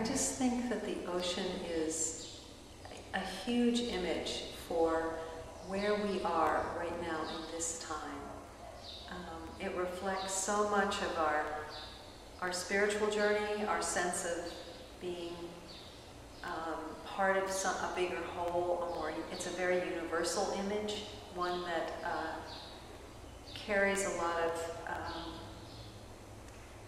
just think that the ocean is a huge image for where we are right now in this time. It reflects so much of our spiritual journey, our sense of being part of a bigger whole. It's a very universal image, one that carries a lot of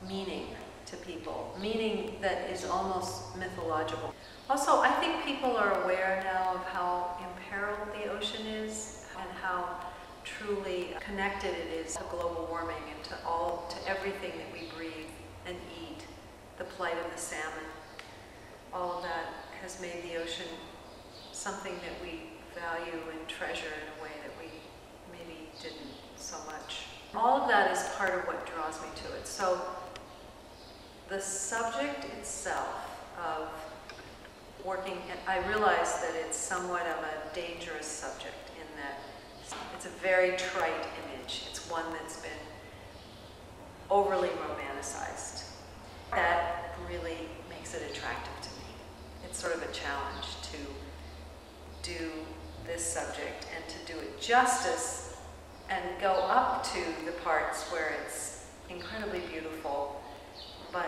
meaning to people, meaning that is almost mythological. Also, I think people are aware now of how imperiled the ocean is and how truly connected it is to global warming and to everything that we breathe and eat, the plight of the salmon. All of that has made the ocean something that we value and treasure in a way that we maybe didn't so much. All of that is part of what draws me to it. So the subject itself of working, and I realize that it's somewhat of a dangerous subject in that it's a very trite image. It's one that's been overly romanticized. That really makes it attractive to me. It's sort of a challenge to do this subject and to do it justice and go up to the parts where it's incredibly beautiful, but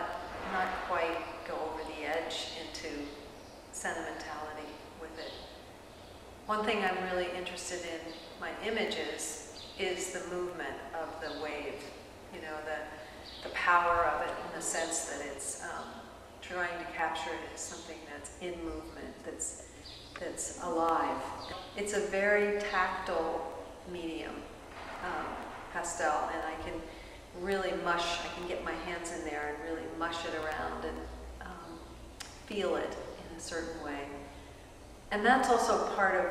not quite go over the edge into sentimentality with it. One thing I'm really interested in my images is the movement of the wave, you know, the power of it in the sense that it's trying to capture it as something that's in movement, that's alive. It's a very tactile medium, pastel, and I can really I can get my hands in there and really mush it around and feel it in a certain way. And that's also part of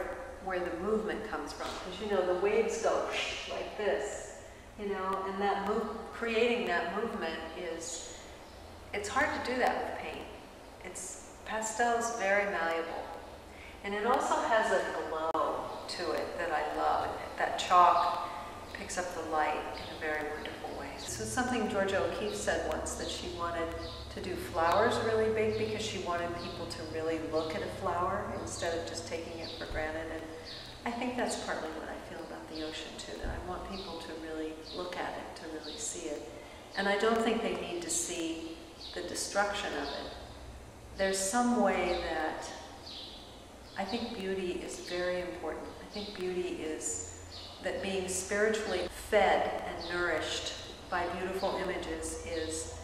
where the movement comes from, because you know the waves go like this, you know, and that creating that movement it's hard to do that with paint. Pastel is very malleable, and it also has a glow to it that I love. That chalk picks up the light in a very wonderful way. So something Georgia O'Keeffe said once, that she wanted to do flowers really big because she wanted people to really look at a flower instead of just taking it for granted. And I think that's partly what I feel about the ocean too, that I want people to really look at it, to really see it. And I don't think they need to see the destruction of it. There's some way that I think beauty is very important. I think beauty is that being spiritually fed and nourished by beautiful images is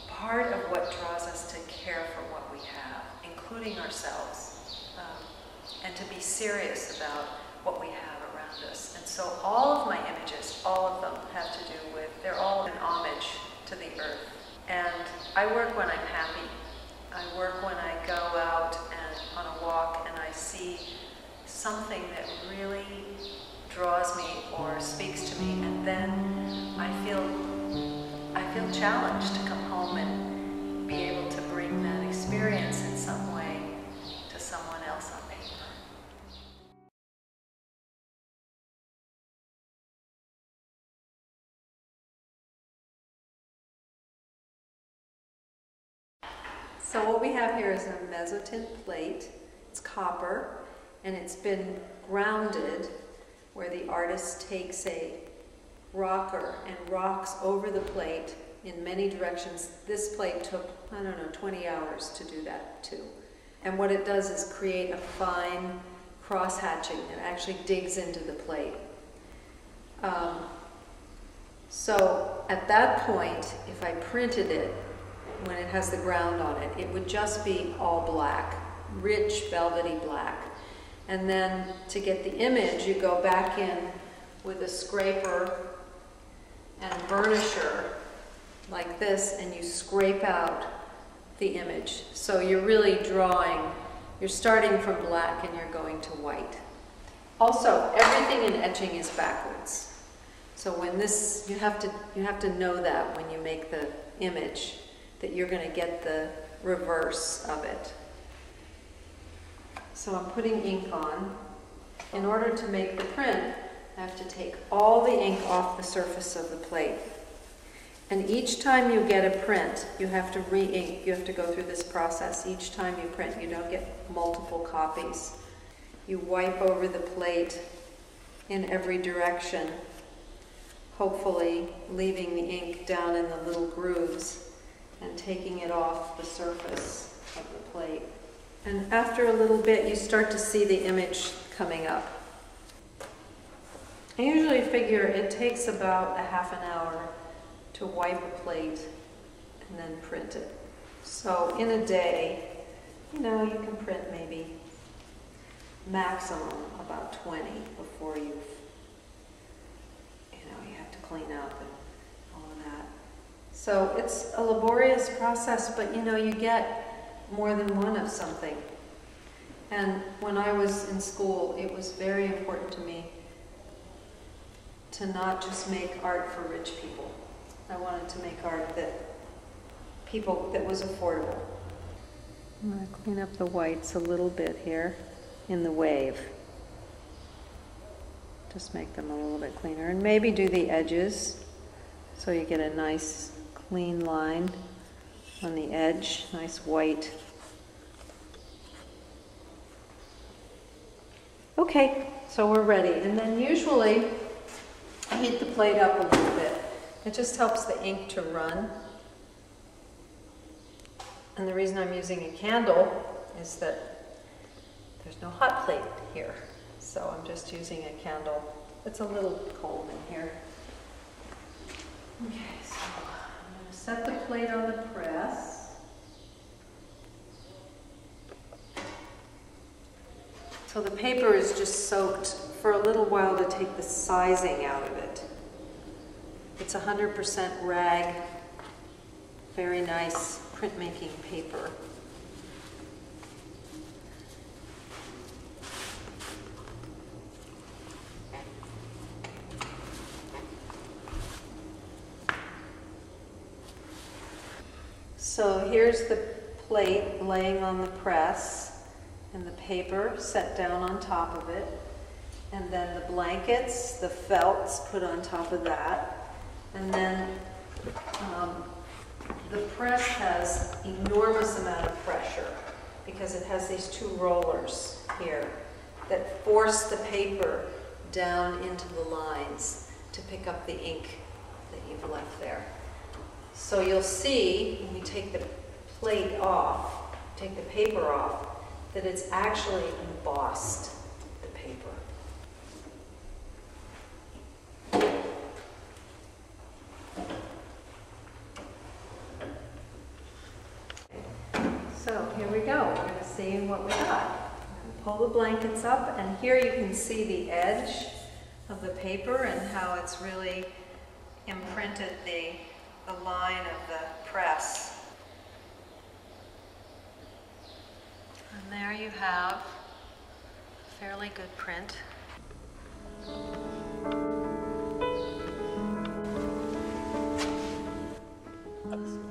part of what draws us to care for what we have, including ourselves, and to be serious about what we have around us. And so all of my images, all of them have to do with, they're all an homage to the earth. And I work when I'm happy. I work when I go out and on a walk and I see something that really draws me or speaks to me, and then I feel challenged to come home and be able to bring that experience in some way to someone else on paper. So what we have here is a mezzotint plate. It's copper, and it's been grounded where the artist takes a rocker and rocks over the plate in many directions. This plate took, 20 hours to do that too. And what it does is create a fine cross-hatching that actually digs into the plate. So at that point, if I printed it, when it has the ground on it, it would just be all black, rich velvety black. And then to get the image, you go back in with a scraper and burnisher like this, and you scrape out the image. So you're really drawing, you're starting from black and you're going to white. Also, everything in etching is backwards. So when this, you have to know that when you make the image, that you're going to get the reverse of it. So I'm putting ink on. In order to make the print, I have to take all the ink off the surface of the plate. And each time you get a print, you have to re-ink. You have to go through this process each time you print. You don't get multiple copies. You wipe over the plate in every direction, hopefully leaving the ink down in the little grooves and taking it off the surface of the plate. And after a little bit, you start to see the image coming up. I usually figure it takes about a half an hour to wipe a plate and then print it. So in a day, you know, you can print maybe maximum about 20 before you have to clean up and all of that. So it's a laborious process, but you get more than one of something. And when I was in school, it was very important to me to not just make art for rich people. I wanted to make art that was affordable. I'm going to clean up the whites a little bit here in the wave. Just make them a little bit cleaner. And maybe do the edges so you get a nice clean line on the edge, nice white. Okay, so we're ready. And then usually I heat the plate up a little bit. It just helps the ink to run. And the reason I'm using a candle is that there's no hot plate here. So I'm just using a candle. It's a little cold in here. Okay, so I'm going to set the plate on the press. So the paper is just soaked for a little while to take the sizing out of it. It's 100% rag, very nice printmaking paper. So here's the plate laying on the press and the paper set down on top of it. And then the blankets, the felts put on top of that. And then the press has enormous amount of pressure because it has these two rollers here that force the paper down into the lines to pick up the ink that you've left there. So you'll see when you take the plate off, take the paper off, that it's actually embossed, the paper. So here we go. We're going to see what we got. Pull the blankets up, and here you can see the edge of the paper and how it's really imprinted the line of the press. And there you have a fairly good print. That's